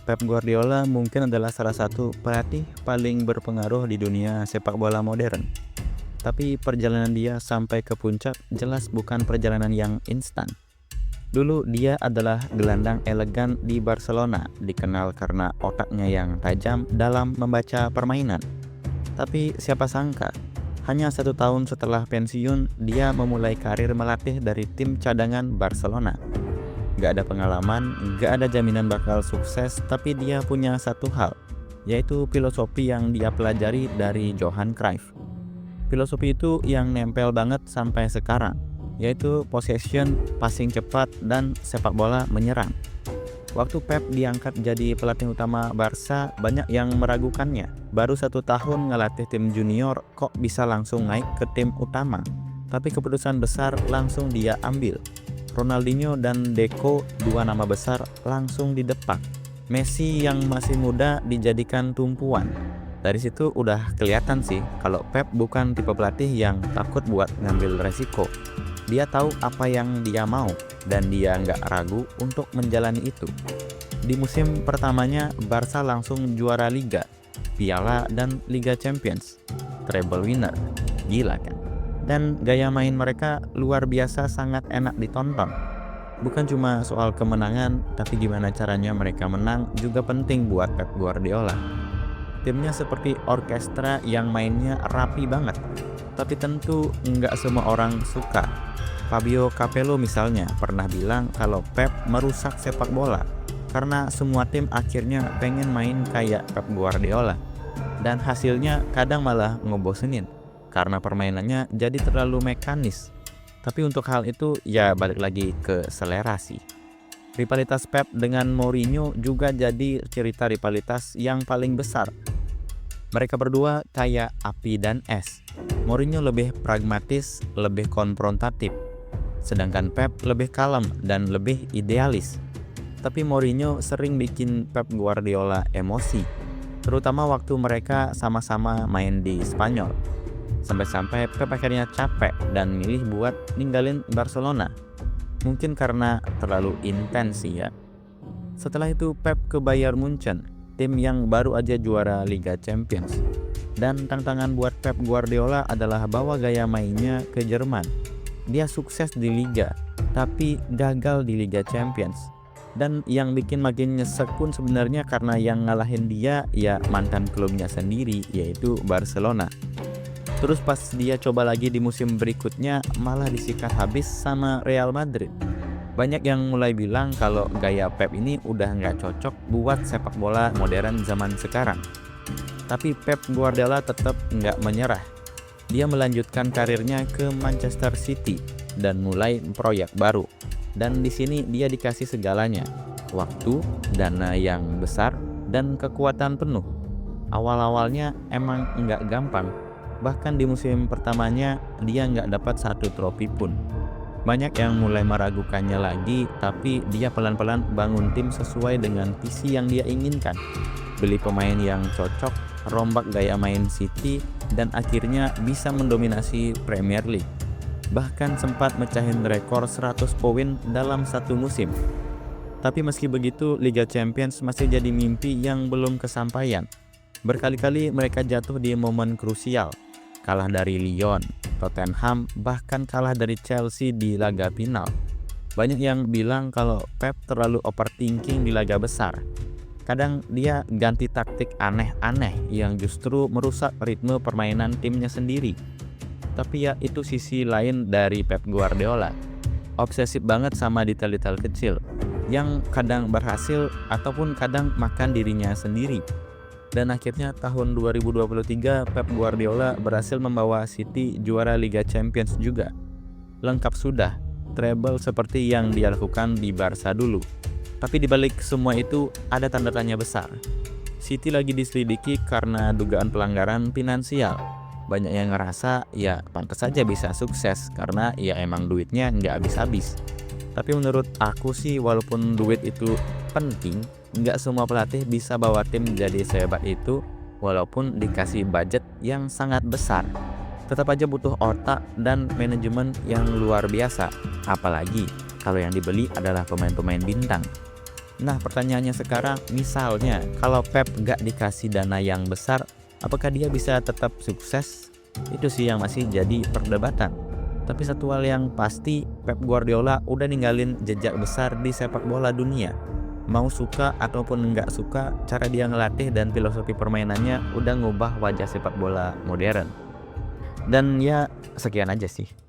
Pep Guardiola mungkin adalah salah satu pelatih paling berpengaruh di dunia sepak bola modern. Tapi perjalanan dia sampai ke puncak jelas bukan perjalanan yang instan. Dulu dia adalah gelandang elegan di Barcelona, dikenal karena otaknya yang tajam dalam membaca permainan. Tapi siapa sangka, hanya 1 tahun setelah pensiun, dia memulai karir melatih dari tim cadangan Barcelona. Gak ada pengalaman, gak ada jaminan bakal sukses, tapi dia punya satu hal, yaitu filosofi yang dia pelajari dari Johan Cruyff. Filosofi itu yang nempel banget sampai sekarang, yaitu possession, passing cepat, dan sepak bola menyerang. Waktu Pep diangkat jadi pelatih utama Barca, banyak yang meragukannya. Baru 1 tahun ngelatih tim junior, kok bisa langsung naik ke tim utama? Tapi keputusan besar langsung dia ambil. Ronaldinho dan Deco, 2 nama besar, langsung didepak. Messi yang masih muda dijadikan tumpuan. Dari situ udah kelihatan sih kalau Pep bukan tipe pelatih yang takut buat ngambil resiko. Dia tahu apa yang dia mau dan dia nggak ragu untuk menjalani itu. Di musim pertamanya Barca langsung juara Liga, Piala dan Liga Champions. Treble winner, gila kan? Dan gaya main mereka luar biasa, sangat enak ditonton. Bukan cuma soal kemenangan, tapi gimana caranya mereka menang juga penting buat Pep Guardiola. Timnya seperti orkestra yang mainnya rapi banget, tapi tentu nggak semua orang suka. Fabio Capello misalnya pernah bilang kalau Pep merusak sepak bola karena semua tim akhirnya pengen main kayak Pep Guardiola, dan hasilnya kadang malah ngebosenin karena permainannya jadi terlalu mekanis. Tapi untuk hal itu ya balik lagi ke selera sih. Rivalitas Pep dengan Mourinho juga jadi cerita rivalitas yang paling besar. Mereka berdua kayak api dan es. Mourinho lebih pragmatis, lebih konfrontatif, sedangkan Pep lebih kalem dan lebih idealis. Tapi Mourinho sering bikin Pep Guardiola emosi, terutama waktu mereka sama-sama main di Spanyol. Sampai-sampai Pep akhirnya capek dan milih buat ninggalin Barcelona. Mungkin karena terlalu intens sih ya. Setelah itu Pep ke Bayern Munchen, tim yang baru aja juara Liga Champions. Dan tantangan buat Pep Guardiola adalah bawa gaya mainnya ke Jerman. Dia sukses di Liga, tapi gagal di Liga Champions. Dan yang bikin makin nyesek pun sebenarnya karena yang ngalahin dia ya mantan klubnya sendiri, yaitu Barcelona. Terus pas dia coba lagi di musim berikutnya malah disikat habis sama Real Madrid. Banyak yang mulai bilang kalau gaya Pep ini udah nggak cocok buat sepak bola modern zaman sekarang. Tapi Pep Guardiola tetap nggak menyerah. Dia melanjutkan karirnya ke Manchester City dan mulai proyek baru. Dan di sini dia dikasih segalanya, waktu, dana yang besar, dan kekuatan penuh. Awal-awalnya emang nggak gampang. Bahkan di musim pertamanya dia nggak dapat 1 trofi pun. Banyak yang mulai meragukannya lagi, tapi dia pelan-pelan bangun tim sesuai dengan visi yang dia inginkan. Beli pemain yang cocok, rombak gaya main City, dan akhirnya bisa mendominasi Premier League. Bahkan sempat mecahin rekor 100 poin dalam 1 musim. Tapi meski begitu, Liga Champions masih jadi mimpi yang belum kesampaian. Berkali-kali mereka jatuh di momen krusial. Kalah dari Lyon, Tottenham, bahkan kalah dari Chelsea di laga final. Banyak yang bilang kalau Pep terlalu overthinking di laga besar. Kadang dia ganti taktik aneh-aneh yang justru merusak ritme permainan timnya sendiri. Tapi ya itu sisi lain dari Pep Guardiola. Obsesif banget sama detail-detail kecil yang kadang berhasil ataupun kadang makan dirinya sendiri. Dan akhirnya tahun 2023 Pep Guardiola berhasil membawa City juara Liga Champions juga. Lengkap sudah, treble seperti yang dia lakukan di Barca dulu. Tapi dibalik semua itu ada tanda tanya besar. City lagi diselidiki karena dugaan pelanggaran finansial. Banyak yang ngerasa ya pantas saja bisa sukses karena ya emang duitnya nggak habis-habis. Tapi menurut aku sih walaupun duit itu penting, nggak semua pelatih bisa bawa tim jadi sehebat itu walaupun dikasih budget yang sangat besar. Tetap aja butuh otak dan manajemen yang luar biasa. Apalagi kalau yang dibeli adalah pemain-pemain bintang. Nah pertanyaannya sekarang, misalnya kalau Pep gak dikasih dana yang besar, apakah dia bisa tetap sukses? Itu sih yang masih jadi perdebatan. Tapi satu hal yang pasti, Pep Guardiola udah ninggalin jejak besar di sepak bola dunia. Mau suka ataupun nggak suka, cara dia ngelatih dan filosofi permainannya udah ngubah wajah sepak bola modern. Dan ya sekian aja sih.